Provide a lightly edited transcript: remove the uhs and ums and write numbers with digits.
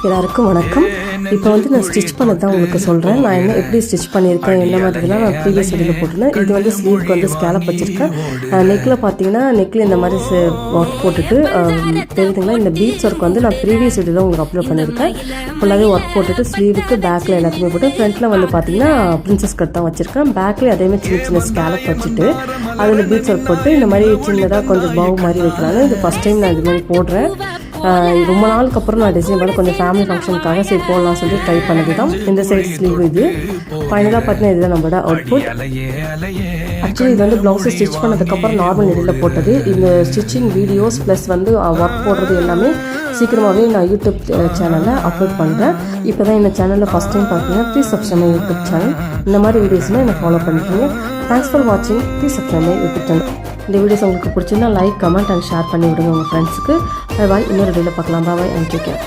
எல்லாருக்கும் வணக்கம். இப்போ வந்து நான் ஸ்டிச் பண்ணது தான் உங்களுக்கு சொல்கிறேன். நான் எப்படி ஸ்டிச் பண்ணியிருக்கேன், என்ன மாதிரிலாம் நான் ப்ரீவியஸ் வீடியோவில் போட்டிருந்தேன். இது வந்து ஸ்லீவ்க்கு வந்து ஸ்கேலப் வச்சுருக்கேன். நெக்கில் பார்த்தீங்கன்னா நெக்கில் இந்த மாதிரி ஒர்க் போட்டுட்டு தெரியுதுங்களா, இந்த பீட்ஸ் ஒர்க் வந்து நான் ப்ரீவியஸ் வீடியோவில் உங்களுக்கு அப்லோட் பண்ணியிருக்கேன். ஃபுல்லாகவே ஒர்க் போட்டுட்டு ஸ்லீவுக்கு பேக்கில் எல்லாத்தையுமே போட்டு ஃப்ரண்ட்டில் வந்து பார்த்தீங்கன்னா பிரின்சஸ் கட் தான் வச்சுருக்கேன். பேக்கில் அதேமாதிரி சின்ன சின்ன ஸ்கேலப் வச்சுட்டு அதில் பீட்ஸ் ஒர்க் போட்டு இந்த மாதிரி சின்னதாக கொஞ்சம் பவு மாதிரி வைக்கிறாங்க. இது ஃபஸ்ட் டைம் நான் இது மாதிரி போடுறேன். ரொம்ப நாளுக்கு அப்புறம் நான் டிசைன் பண்ண கொஞ்சம் ஃபேமிலி ஃபங்க்ஷனுக்காக சரி போடலாம் சொல்லி ட்ரை பண்ணது தான் இந்த சைடு ஸ்லீவ். இது ஃபைனலாக பார்த்தீங்கன்னா இதுதான் நம்மளோட அவுட்புட். ஆக்சுவலி இது வந்து ப்ளவுஸை ஸ்டிச் பண்ணதுக்கப்புறம் நார்மல் நெடியில் போட்டது. இந்த ஸ்டிச்சிங் வீடியோஸ் ப்ளஸ் வந்து ஒர்க் போடுறது எல்லாமே சீக்கிரமாகவே நான் யூடியூப் சேனலில் அப்லோட் பண்ணுறேன். இப்போ தான் இந்த சேனலில் ஃபஸ்ட் டைம் பார்த்தீங்கன்னா please subscribe my YouTube channel. இந்த மாதிரி வீடியோஸ்லாம் என்னை ஃபாலோ பண்ணிக்கோங்க. தேங்க்ஸ் ஃபார் வாட்சிங். Please subscribe my YouTube channel. இந்த வீடியோஸ் உங்களுக்கு பிடிச்சிருந்தா லைக், கமெண்ட் அண்ட் ஷேர் பண்ணி விடுங்க உங்கள் ஃப்ரெண்ட்ஸுக்கு. பாய். இன்னொரு வீடியோவில் பார்க்கலாம். பாய் அண்ட் டேக் கேர்.